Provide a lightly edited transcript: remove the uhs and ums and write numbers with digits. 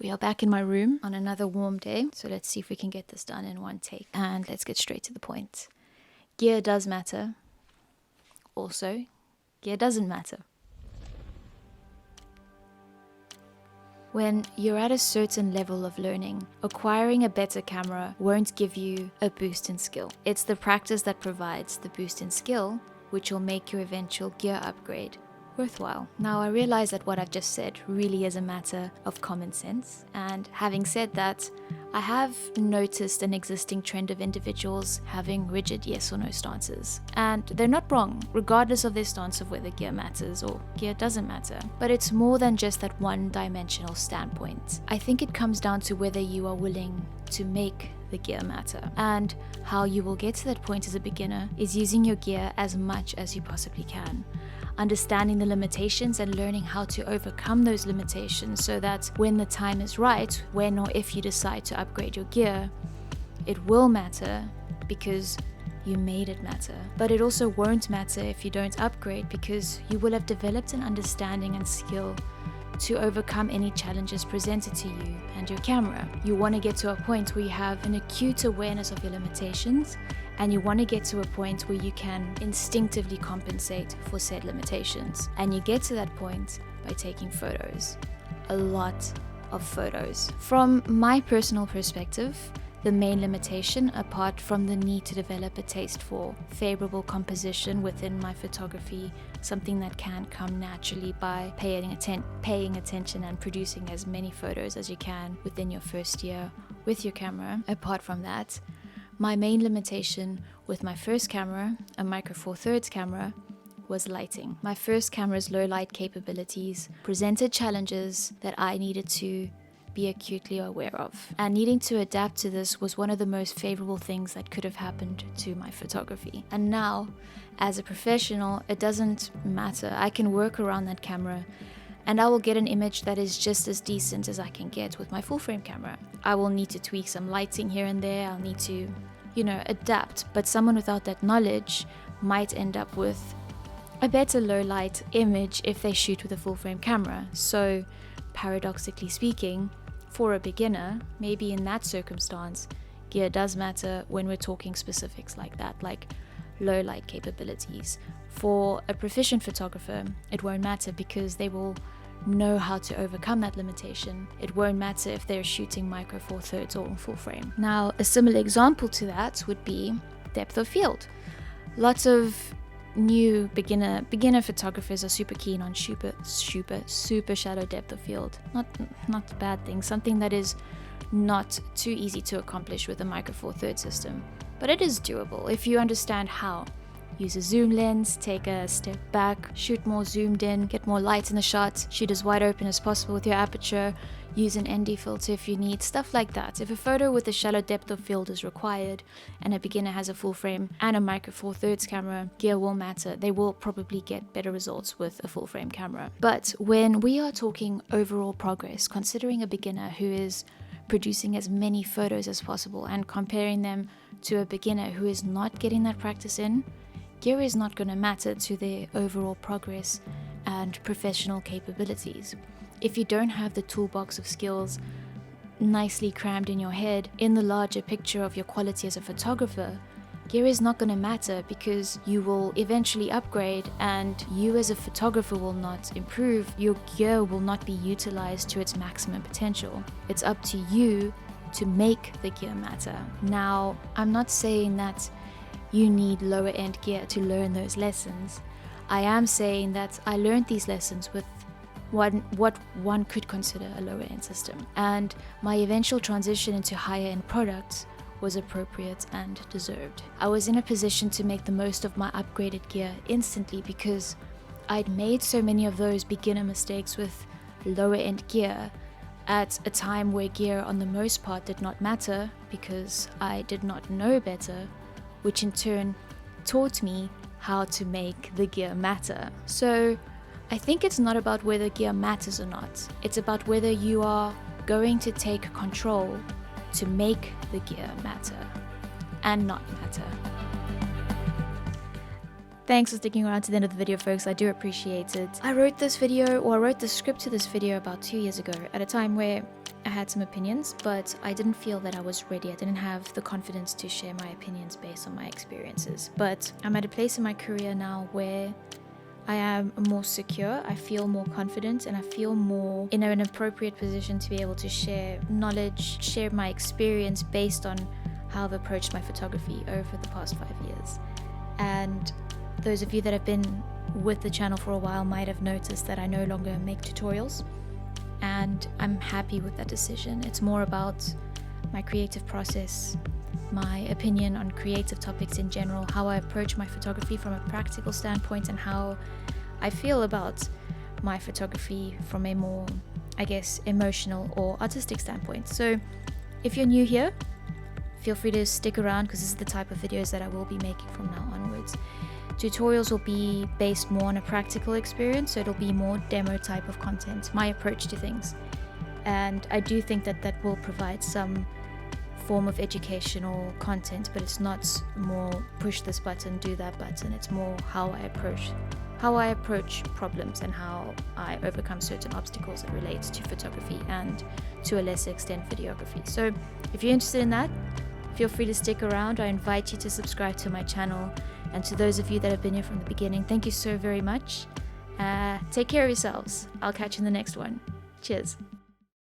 We are back in my room on another warm day, so let's see if we can get this done in one take. And let's get straight to the point. Gear does matter. Also, gear doesn't matter. When you're at a certain level of learning, acquiring a better camera won't give you a boost in skill. It's the practice that provides the boost in skill, which will make your eventual gear upgrade worthwhile. Now, I realize that what I've just said really is a matter of common sense, and having said that, I have noticed an existing trend of individuals having rigid yes or no stances. And they're not wrong, regardless of their stance of whether gear matters or gear doesn't matter. But it's more than just that one-dimensional standpoint. I think it comes down to whether you are willing to make the gear matter. And how you will get to that point as a beginner is using your gear as much as you possibly can. Understanding the limitations and learning how to overcome those limitations so that when the time is right, when or if you decide to upgrade your gear, it will matter because you made it matter. But it also won't matter if you don't upgrade because you will have developed an understanding and skill to overcome any challenges presented to you and your camera. You want to get to a point where you have an acute awareness of your limitations, and you want to get to a point where you can instinctively compensate for said limitations. And you get to that point by taking photos. A lot of photos. From my personal perspective, the main limitation, apart from the need to develop a taste for favorable composition within my photography, something that can come naturally by paying attention and producing as many photos as you can within your first year with your camera. Apart from that, my main limitation with my first camera, a Micro Four Thirds camera, was lighting. My first camera's low light capabilities presented challenges that I needed to be acutely aware of. And needing to adapt to this was one of the most favorable things that could have happened to my photography. And now, as a professional, it doesn't matter. I can work around that camera and I will get an image that is just as decent as I can get with my full frame camera. I will need to tweak some lighting here and there. I'll need to, adapt. But someone without that knowledge might end up with a better low light image if they shoot with a full frame camera. So, paradoxically speaking, for a beginner, maybe in that circumstance, gear does matter when we're talking specifics like that, like low light capabilities. For a proficient photographer, it won't matter because they will know how to overcome that limitation. It won't matter if they're shooting Micro Four Thirds or full frame. Now, a similar example to that would be depth of field. Lots of new beginner photographers are super keen on super shallow depth of field. Not a bad thing, something that is not too easy to accomplish with a Micro Four Thirds system, but it is doable if you understand how. Use a zoom lens, take a step back, shoot more zoomed in, get more light in the shot, shoot as wide open as possible with your aperture, use an ND filter if you need, stuff like that. If a photo with a shallow depth of field is required and a beginner has a full frame and a Micro Four Thirds camera, gear will matter. They will probably get better results with a full frame camera. But when we are talking overall progress, considering a beginner who is producing as many photos as possible and comparing them to a beginner who is not getting that practice in, gear is not going to matter to their overall progress and professional capabilities. If you don't have the toolbox of skills nicely crammed in your head in the larger picture of your quality as a photographer, gear is not going to matter because you will eventually upgrade and you as a photographer will not improve. Your gear will not be utilized to its maximum potential. It's up to you to make the gear matter. Now, I'm not saying that you need lower end gear to learn those lessons. I am saying that I learned these lessons with what one could consider a lower end system, and my eventual transition into higher end products was appropriate and deserved. I was in a position to make the most of my upgraded gear instantly because I'd made so many of those beginner mistakes with lower end gear at a time where gear on the most part did not matter because I did not know better, which in turn taught me how to make the gear matter. So I think it's not about whether gear matters or not. It's about whether you are going to take control to make the gear matter and not matter. Thanks for sticking around to the end of the video, folks. I do appreciate it. I wrote the script to this video about 2 years ago at a time where I had some opinions, but I didn't feel that I was ready. I didn't have the confidence to share my opinions based on my experiences. But I'm at a place in my career now where I am more secure, I feel more confident, and I feel more in an appropriate position to be able to share knowledge, share my experience based on how I've approached my photography over the past 5 years. And those of you that have been with the channel for a while might have noticed that I no longer make tutorials, and I'm happy with that decision. It's more about my creative process, my opinion on creative topics in general, how I approach my photography from a practical standpoint, and how I feel about my photography from a more, I guess, emotional or artistic standpoint. So if you're new here, feel free to stick around, because this is the type of videos that I will be making from now onwards. Tutorials will be based more on a practical experience, so it'll be more demo type of content, my approach to things. And I do think that that will provide some form of educational content, but it's not more push this button, do that button. It's more how I approach problems and how I overcome certain obstacles that relate to photography and to a lesser extent videography. So if you're interested in that, feel free to stick around. I invite you to subscribe to my channel, and to those of you that have been here from the beginning, thank you so very much. Take care of yourselves. I'll catch you in the next one. Cheers.